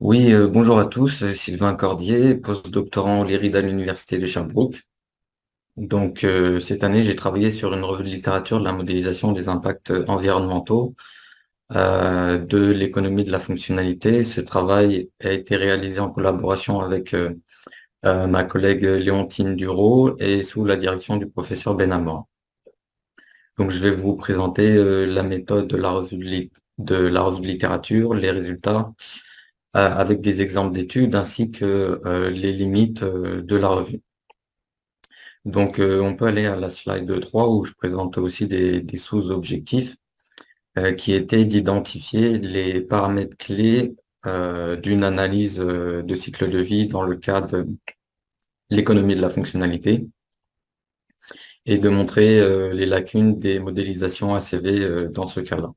Oui, bonjour à tous, Sylvain Cordier, postdoctorant au LIRID à l'Université de Sherbrooke. Cette année, j'ai travaillé sur une revue de littérature de la modélisation des impacts environnementaux de l'économie de la fonctionnalité. Ce travail a été réalisé en collaboration avec ma collègue Léontine Duro et sous la direction du professeur Benamor. Donc, je vais vous présenter la méthode de la de la revue de littérature, les résultats avec des exemples d'études ainsi que les limites de la revue. On peut aller à la slide 3 où je présente aussi des sous-objectifs qui étaient d'identifier les paramètres clés d'une analyse de cycle de vie dans le cadre de l'économie de la fonctionnalité et de montrer les lacunes des modélisations ACV dans ce cas-là.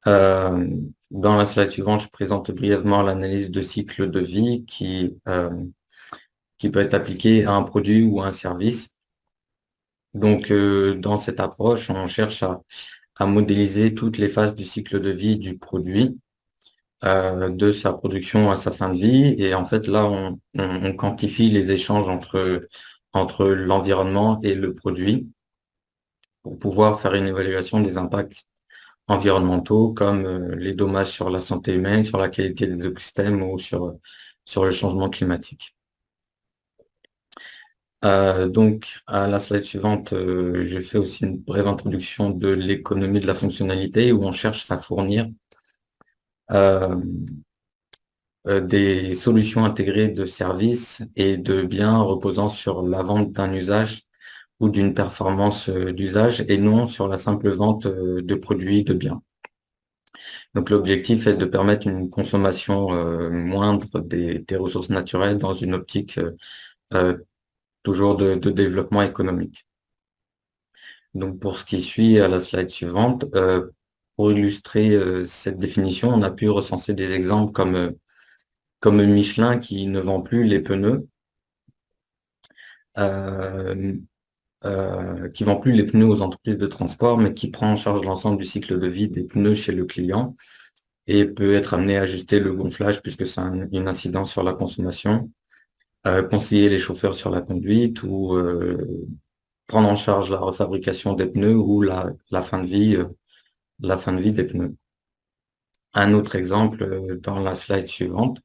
Euh, Dans la slide suivante, je présente brièvement l'analyse de cycle de vie qui peut être appliquée à un produit ou à un service. Dans cette approche, on cherche à modéliser toutes les phases du cycle de vie du produit, de sa production à sa fin de vie. Et en fait, là, on quantifie les échanges entre l'environnement et le produit pour pouvoir faire une évaluation des impacts environnementaux comme les dommages sur la santé humaine, sur la qualité des écosystèmes ou sur le changement climatique. À la slide suivante, je fais aussi une brève introduction de l'économie de la fonctionnalité où on cherche à fournir euh, des solutions intégrées de services et de biens reposant sur la vente d'un usage ou d'une performance d'usage et non sur la simple vente de produits, de biens. Donc, l'objectif est de permettre une consommation moindre des ressources naturelles dans une optique euh, toujours de développement économique. Donc, pour ce qui suit à la slide suivante, pour illustrer cette définition, on a pu recenser des exemples comme Michelin qui ne vend plus les pneus, euh, qui vend plus les pneus aux entreprises de transport, mais qui prend en charge l'ensemble du cycle de vie des pneus chez le client et peut être amené à ajuster le gonflage puisque c'est une incidence sur la consommation, conseiller les chauffeurs sur la conduite ou prendre en charge la refabrication des pneus ou la fin de vie des pneus. Un autre exemple dans la slide suivante.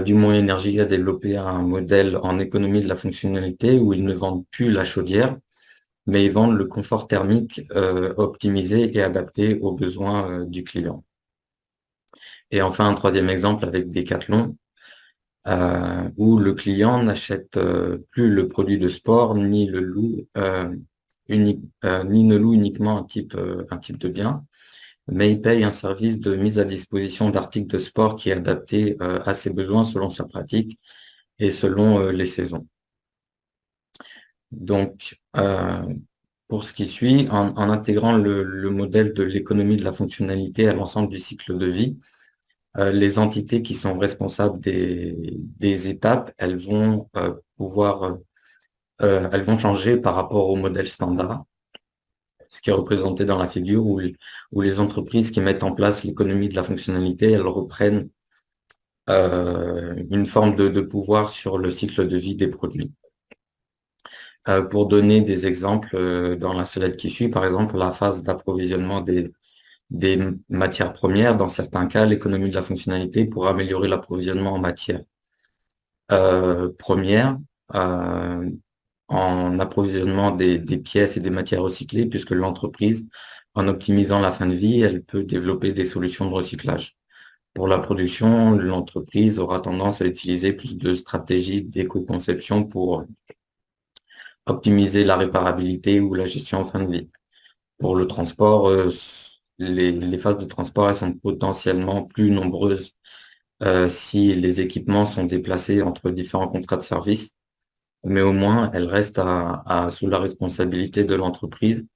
Dumont Énergie a développé un modèle en économie de la fonctionnalité où ils ne vendent plus la chaudière, mais ils vendent le confort thermique optimisé et adapté aux besoins du client. Et enfin, un troisième exemple avec Decathlon, où le client n'achète plus le produit de sport ni ni ne loue uniquement un type de bien, mais il paye un service de mise à disposition d'articles de sport qui est adapté à ses besoins selon sa pratique et selon les saisons. Donc, pour ce qui suit, en intégrant le modèle de l'économie de la fonctionnalité à l'ensemble du cycle de vie, les entités qui sont responsables des étapes, elles vont changer par rapport au modèle standard, ce qui est représenté dans la figure où les entreprises qui mettent en place l'économie de la fonctionnalité, elles reprennent une forme de pouvoir sur le cycle de vie des produits. Pour donner des exemples dans la slide qui suit, par exemple, la phase d'approvisionnement des matières premières. Dans certains cas, l'économie de la fonctionnalité pour améliorer l'approvisionnement en matières premières, euh, en approvisionnement des pièces et des matières recyclées, puisque l'entreprise, en optimisant la fin de vie, elle peut développer des solutions de recyclage. Pour la production, l'entreprise aura tendance à utiliser plus de stratégies d'éco-conception pour optimiser la réparabilité ou la gestion en fin de vie. Pour le transport, les phases de transport, elles sont potentiellement plus nombreuses si les équipements sont déplacés entre différents contrats de service, mais au moins elles restent sous la responsabilité de l'entreprise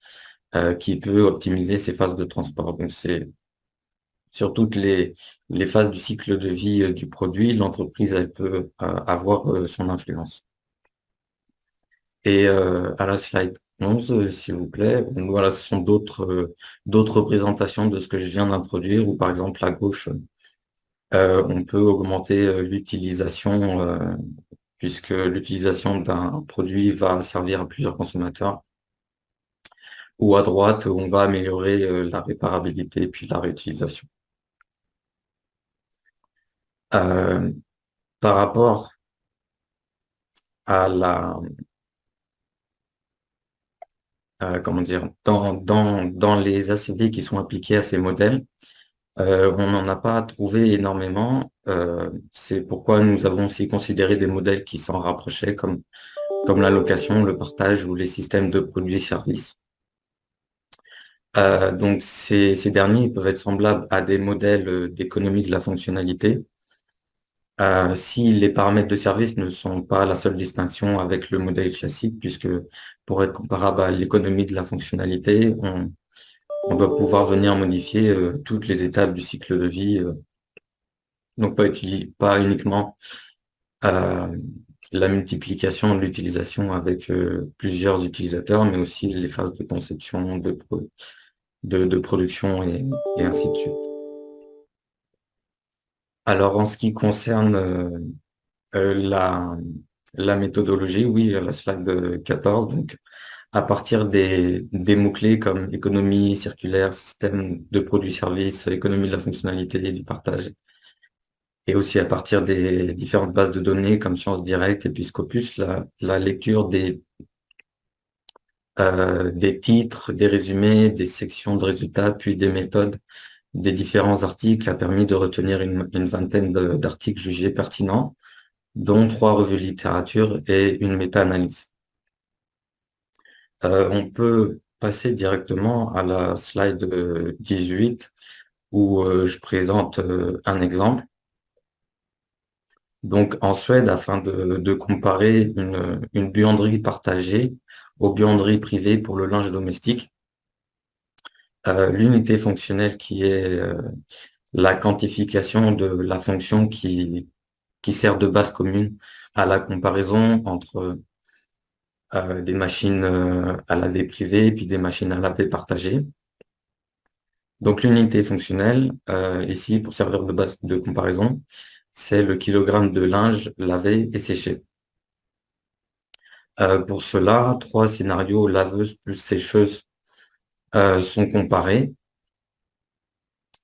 qui peut optimiser ces phases de transport. Donc c'est sur toutes les phases du cycle de vie du produit, l'entreprise elle peut avoir son influence. Et à la slide 11, s'il vous plaît, donc voilà, ce sont d'autres représentations de ce que je viens d'introduire, ou par exemple à gauche, On peut augmenter l'utilisation, puisque l'utilisation d'un produit va servir à plusieurs consommateurs. Ou à droite, on va améliorer la réparabilité puis la réutilisation. Euh, Par rapport à comment dire, dans les ACV qui sont appliqués à ces modèles, on n'en a pas trouvé énormément. C'est pourquoi nous avons aussi considéré des modèles qui s'en rapprochaient, comme la location, le partage ou les systèmes de produits-services. Donc, ces derniers peuvent être semblables à des modèles d'économie de la fonctionnalité. Si les paramètres de service ne sont pas la seule distinction avec le modèle classique, puisque pour être comparable à l'économie de la fonctionnalité, on doit pouvoir venir modifier toutes les étapes du cycle de vie, donc pas uniquement euh, la multiplication de l'utilisation avec plusieurs utilisateurs, mais aussi les phases de conception, de production et ainsi de suite. Alors, en ce qui concerne la méthodologie, oui, à la slide 14, donc à partir des mots-clés comme économie circulaire, système de produits-services, économie de la fonctionnalité et du partage, et aussi à partir des différentes bases de données comme Sciences Directes et puis Scopus, la lecture des titres, des résumés, des sections de résultats, puis des méthodes des différents articles a permis de retenir une vingtaine d'articles jugés pertinents, dont 3 revues de littérature et une méta-analyse. On peut passer directement à la slide 18 où je présente un exemple. Donc en Suède, afin de comparer une buanderie partagée aux buanderies privées pour le linge domestique, l'unité fonctionnelle qui est la quantification de la fonction qui sert de base commune à la comparaison entre des machines à laver privées et puis des machines à laver partagées. Donc l'unité fonctionnelle, ici, pour servir de base de comparaison, c'est le kilogramme de linge lavé et séché. Pour cela, 3 scénarios laveuse plus sécheuse sont comparés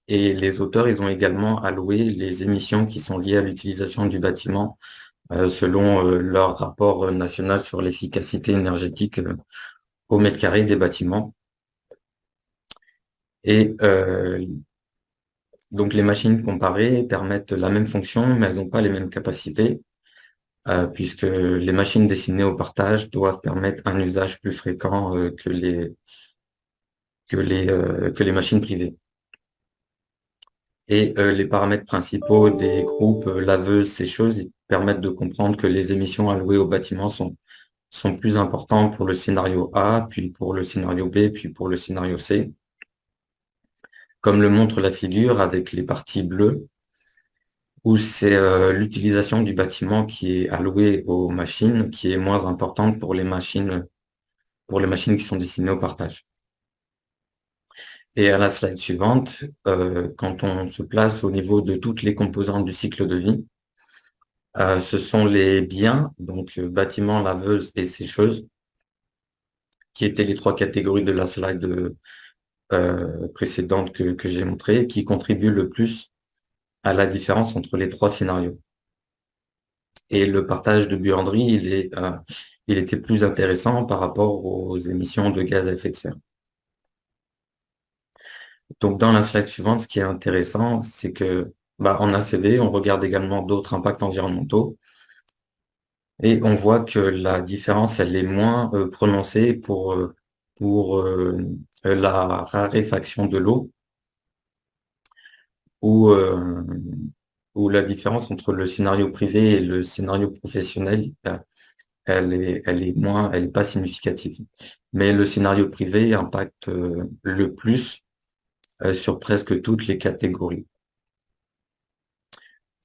et les auteurs, ils ont également alloué les émissions qui sont liées à l'utilisation du bâtiment selon leur rapport national sur l'efficacité énergétique au mètre carré des bâtiments. Et donc les machines comparées permettent la même fonction, mais elles n'ont pas les mêmes capacités, puisque les machines destinées au partage doivent permettre un usage plus fréquent que les machines privées. Et les paramètres principaux des groupes laveuses, sécheuses permettent de comprendre que les émissions allouées au bâtiment sont plus importantes pour le scénario A, puis pour le scénario B, puis pour le scénario C. Comme le montre la figure avec les parties bleues, où c'est l'utilisation du bâtiment qui est allouée aux machines, qui est moins importante pour les machines qui sont destinées au partage. Et à la slide suivante, quand on se place au niveau de toutes les composantes du cycle de vie, ce sont les biens, donc bâtiments, laveuses et sécheuses, qui étaient les 3 catégories de la slide précédente que j'ai montrée, qui contribuent le plus à la différence entre les 3 scénarios. Et le partage de buanderie, il était plus intéressant par rapport aux émissions de gaz à effet de serre. Donc, dans la slide suivante, ce qui est intéressant, c'est que en ACV, on regarde également d'autres impacts environnementaux et on voit que la différence, elle est moins prononcée pour la raréfaction de l'eau ou, ou la différence entre le scénario privé et le scénario professionnel, elle est pas significative. Mais le scénario privé impacte le plus sur presque toutes les catégories.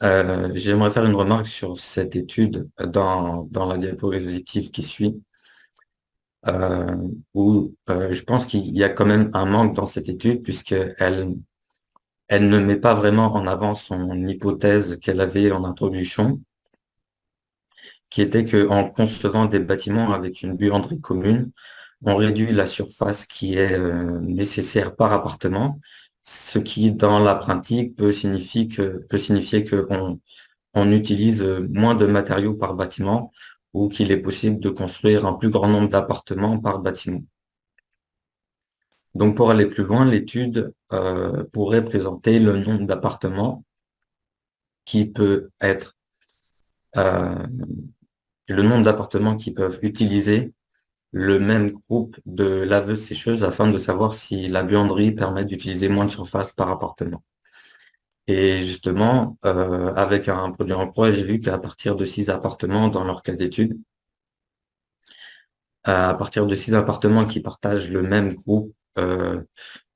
J'aimerais faire une remarque sur cette étude dans la diapositive qui suit, où je pense qu'il y a quand même un manque dans cette étude, puisqu'elle Elle ne met pas vraiment en avant son hypothèse qu'elle avait en introduction, qui était qu'en concevant des bâtiments avec une buanderie commune, on réduit la surface qui est nécessaire par appartement, ce qui, dans la pratique, peut signifier qu'on on utilise moins de matériaux par bâtiment ou qu'il est possible de construire un plus grand nombre d'appartements par bâtiment. Donc, pour aller plus loin, l'étude pourrait présenter le nombre d'appartements qui peut être euh, le nombre d'appartements qui peuvent utiliser le même groupe de laveuses-sécheuses afin de savoir si la buanderie permet d'utiliser moins de surface par appartement. Et justement, avec un produit en proie, j'ai vu qu'à partir de 6 appartements dans leur cas d'étude, à partir de 6 appartements qui partagent le même groupe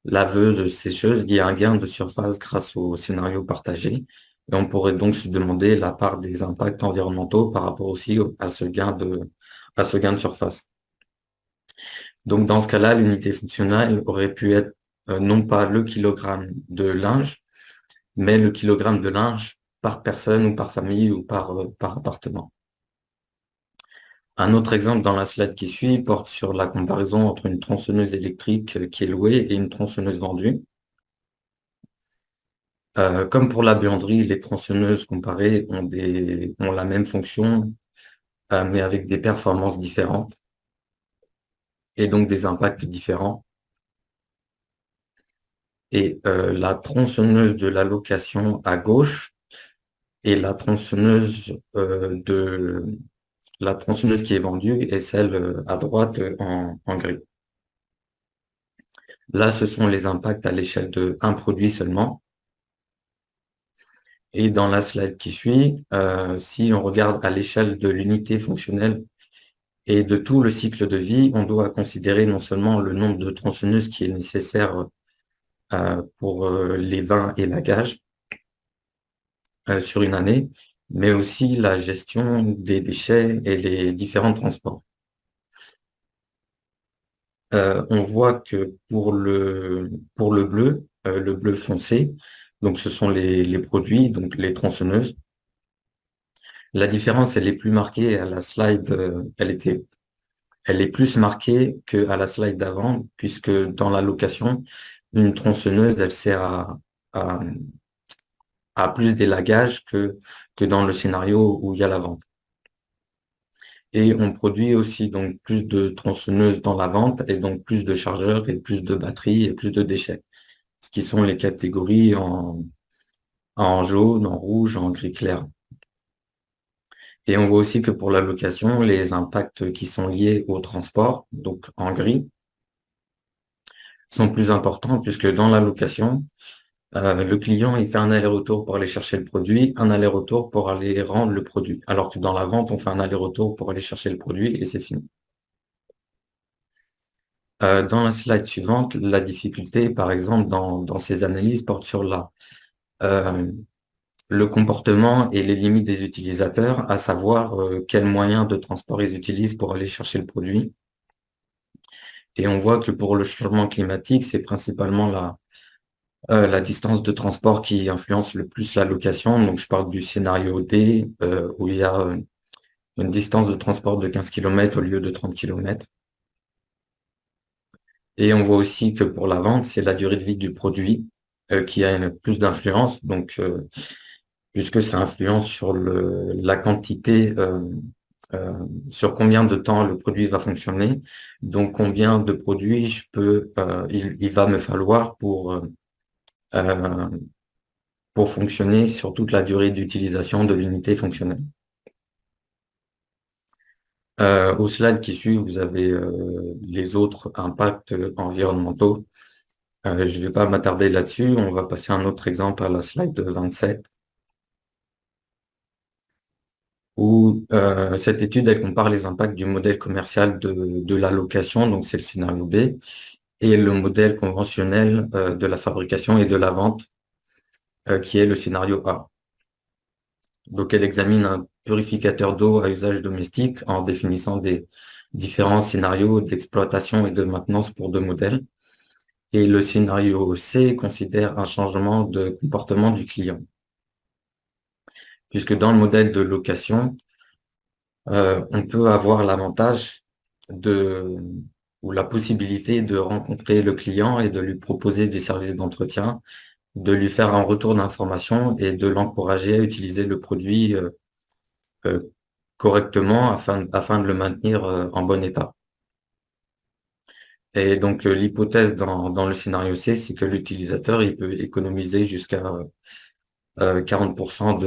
laveuse-sécheuse, il y a un gain de surface grâce au scénario partagé. Et on pourrait donc se demander la part des impacts environnementaux par rapport aussi à ce gain de surface. Donc, dans ce cas-là, l'unité fonctionnelle aurait pu être non pas le kilogramme de linge, mais le kilogramme de linge par personne ou par famille ou par appartement. Un autre exemple dans la slide qui suit porte sur la comparaison entre une tronçonneuse électrique qui est louée et une tronçonneuse vendue. Comme pour la buanderie, les tronçonneuses comparées ont la même fonction, mais avec des performances différentes et donc des impacts différents. Et la tronçonneuse de la location à gauche et la tronçonneuse qui est vendue est celle à droite en gris. Là, ce sont les impacts à l'échelle de un produit seulement. Et dans la slide qui suit, si on regarde à l'échelle de l'unité fonctionnelle et de tout le cycle de vie, on doit considérer non seulement le nombre de tronçonneuses qui est nécessaire pour les vins et la gage sur une année, mais aussi la gestion des déchets et les différents transports. On voit que pour le bleu foncé, donc ce sont les produits, donc les tronçonneuses. La différence, elle est plus marquée à la slide, elle est plus marquée qu'à la slide d'avant, puisque dans la location, une tronçonneuse, elle sert à, à plus d'élagage que dans le scénario où il y a la vente. Et on produit aussi donc plus de tronçonneuses dans la vente et donc plus de chargeurs et plus de batteries et plus de déchets, ce qui sont les catégories en jaune, en rouge, en gris clair. Et on voit aussi que pour la location, les impacts qui sont liés au transport, donc en gris, sont plus importants puisque dans la location, le client il fait un aller-retour pour aller chercher le produit, un aller-retour pour aller rendre le produit. Alors que dans la vente, on fait un aller-retour pour aller chercher le produit et c'est fini. Dans la slide suivante, la difficulté, par exemple, dans ces analyses porte sur euh, le comportement et les limites des utilisateurs, à savoir quels moyens de transport ils utilisent pour aller chercher le produit. Et on voit que pour le changement climatique, c'est principalement la distance de transport qui influence le plus la location. Donc, je parle du scénario D, où il y a une distance de transport de 15 km au lieu de 30 km. Et on voit aussi que pour la vente, c'est la durée de vie du produit qui a plus d'influence. Donc, puisque ça influence sur la quantité, euh, sur combien de temps le produit va fonctionner. Donc, combien de produits il va me falloir euh, pour fonctionner sur toute la durée d'utilisation de l'unité fonctionnelle. Au slide qui suit, vous avez les autres impacts environnementaux. Je ne vais pas m'attarder là-dessus. On va passer à un autre exemple à la slide 27, où cette étude elle compare les impacts du modèle commercial de la location, donc c'est le scénario B, et le modèle conventionnel de la fabrication et de la vente, qui est le scénario A. Donc elle examine un purificateur d'eau à usage domestique en définissant des différents scénarios d'exploitation et de maintenance pour deux modèles. Et le scénario C considère un changement de comportement du client, puisque dans le modèle de location, on peut avoir l'avantage de, ou la possibilité de rencontrer le client et de lui proposer des services d'entretien, de lui faire un retour d'information et de l'encourager à utiliser le produit euh, correctement afin de le maintenir en bon état. Et donc, l'hypothèse dans le scénario C, c'est que l'utilisateur, il peut économiser jusqu'à 40%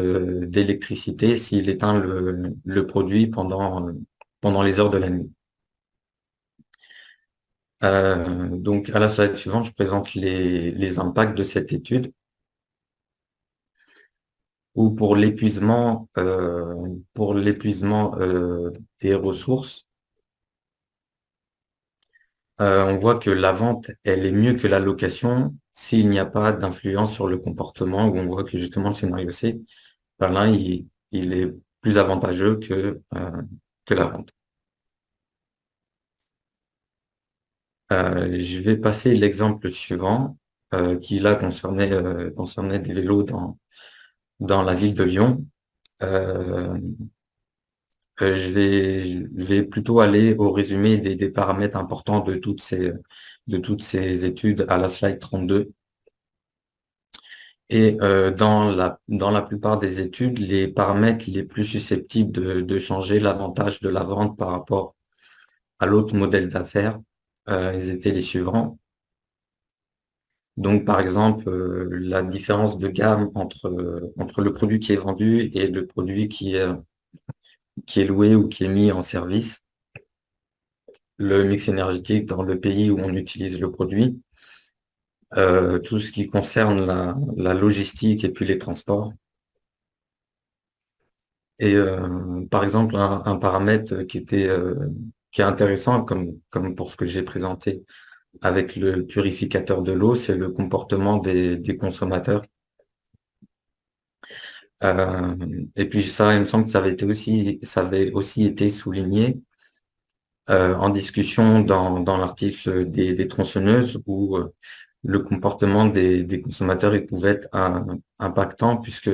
d'électricité s'il éteint le produit pendant les heures de la nuit. Donc, à la slide suivante, je présente les impacts de cette étude, où pour l'épuisement des ressources, on voit que la vente, elle est mieux que la location s'il n'y a pas d'influence sur le comportement, où on voit que justement le scénario C, ben là, il est plus avantageux que la vente. Je vais passer l'exemple suivant, qui là concernait des vélos dans la ville de Lyon. Euh, je vais plutôt aller au résumé des paramètres importants de toutes ces études à la slide 32. Et dans la plupart des études, les paramètres les plus susceptibles de changer l'avantage de la vente par rapport à l'autre modèle d'affaires, ils étaient les suivants. Donc, par exemple, la différence de gamme entre le produit qui est vendu et le produit qui est loué ou qui est mis en service, le mix énergétique dans le pays où on utilise le produit, tout ce qui concerne la logistique et puis les transports. Et par exemple, un paramètre qui est intéressant, comme pour ce que j'ai présenté avec le purificateur de l'eau, c'est le comportement des consommateurs. Euh, et puis ça, il me semble que ça avait aussi été souligné en discussion dans l'article des tronçonneuses où le comportement des consommateurs il pouvait être impactant puisque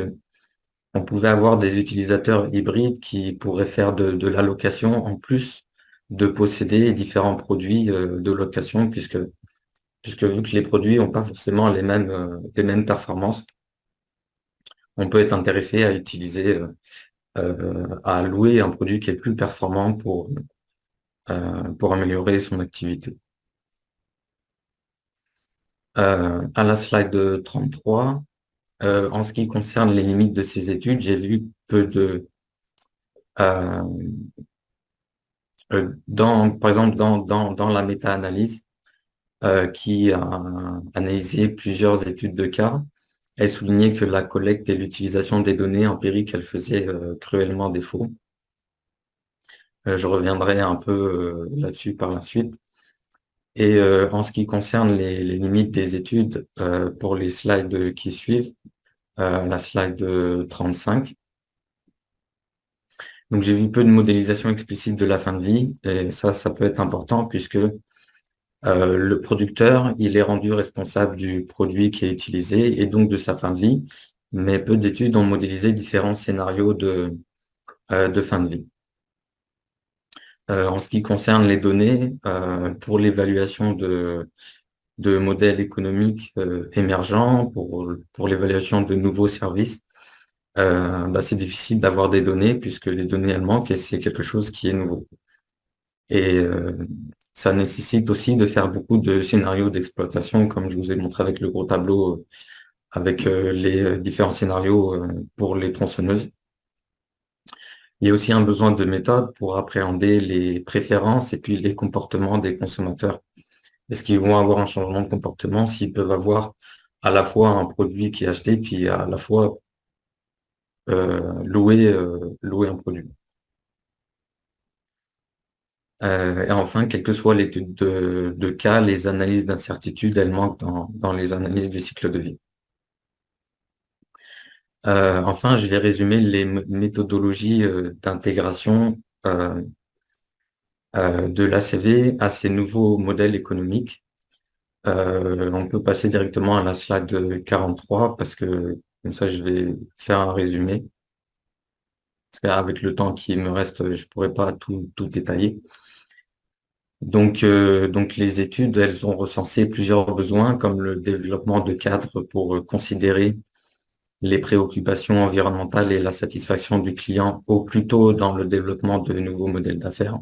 on pouvait avoir des utilisateurs hybrides qui pourraient faire de l'allocation en plus de posséder différents produits de location puisque vu que les produits n'ont pas forcément les mêmes performances, on peut être intéressé à à louer un produit qui est plus performant pour améliorer son activité. À la slide 33, en ce qui concerne les limites de ces études, j'ai vu euh, par exemple, dans la méta-analyse, qui a analysé plusieurs études de cas, elle soulignait que la collecte et l'utilisation des données empiriques, elle faisait cruellement défaut. Je reviendrai un peu là-dessus par la suite. Et en ce qui concerne les limites des études, pour les slides qui suivent, la slide 35. Donc j'ai vu peu de modélisation explicite de la fin de vie, et ça peut être important puisque le producteur, il est rendu responsable du produit qui est utilisé et donc de sa fin de vie, mais peu d'études ont modélisé différents scénarios de fin de vie. En ce qui concerne les données, pour l'évaluation de modèles économiques émergents, pour l'évaluation de nouveaux services, bah, c'est difficile d'avoir des données puisque les données, elles manquent et c'est quelque chose qui est nouveau. Et ça nécessite aussi de faire beaucoup de scénarios d'exploitation, comme je vous ai montré avec le gros tableau, avec les différents scénarios pour les tronçonneuses. Il y a aussi un besoin de méthode pour appréhender les préférences et puis les comportements des consommateurs. Est-ce qu'ils vont avoir un changement de comportement s'ils peuvent avoir à la fois un produit qui est acheté, puis à la fois louer un produit. Et enfin, quelle que soit l'étude de cas, les analyses d'incertitude, elles manquent dans les analyses du cycle de vie. Enfin, je vais résumer les méthodologies d'intégration de l'ACV à ces nouveaux modèles économiques. On peut passer directement à la slide 43 parce que comme ça, je vais faire un résumé. Parce qu'avec le temps qui me reste, je pourrais pas tout détailler. Donc les études, elles ont recensé plusieurs besoins comme le développement de cadres pour considérer les préoccupations environnementales et la satisfaction du client au plus tôt dans le développement de nouveaux modèles d'affaires.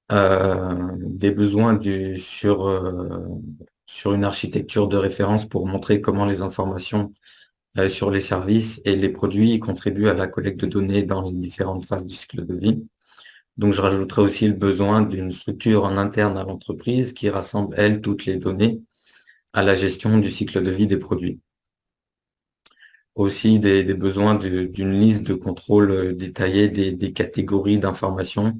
Des besoins sur une architecture de référence pour montrer comment les informations sur les services et les produits contribuent à la collecte de données dans les différentes phases du cycle de vie. Donc, je rajouterai aussi le besoin d'une structure en interne à l'entreprise qui rassemble, elle, toutes les données à la gestion du cycle de vie des produits. Aussi des besoins d'une liste de contrôle détaillée des catégories d'informations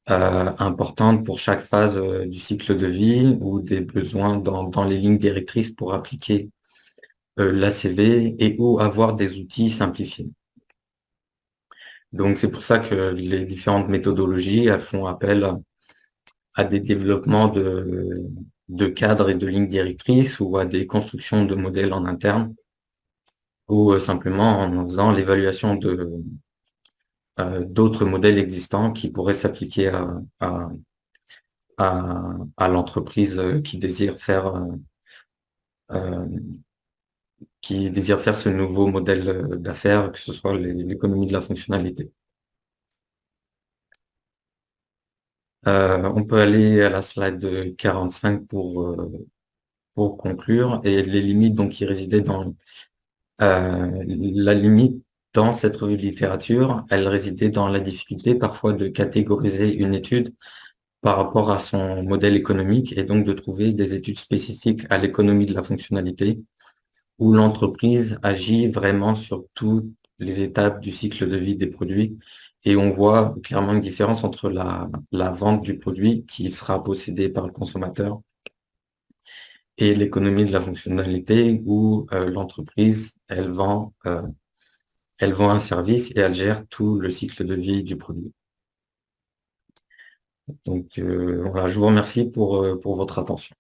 importantes pour chaque phase du cycle de vie ou des besoins dans les lignes directrices pour appliquer l'ACV et ou avoir des outils simplifiés. Donc, c'est pour ça que les différentes méthodologies elles font appel à des développements de cadres et de lignes directrices ou à des constructions de modèles en interne ou simplement en faisant l'évaluation d'autres modèles existants qui pourraient s'appliquer à l'entreprise euh, qui désire faire ce nouveau modèle d'affaires, que ce soit l'économie de la fonctionnalité. On peut aller à la slide 45 pour conclure et les limites donc qui résidaient la limite dans cette revue de littérature, elle résidait dans la difficulté parfois de catégoriser une étude par rapport à son modèle économique et donc de trouver des études spécifiques à l'économie de la fonctionnalité où l'entreprise agit vraiment sur toutes les étapes du cycle de vie des produits. Et on voit clairement une différence entre la vente du produit qui sera possédé par le consommateur et l'économie de la fonctionnalité où l'entreprise, elle vend un service et elle gère tout le cycle de vie du produit. Donc voilà, je vous remercie pour votre attention.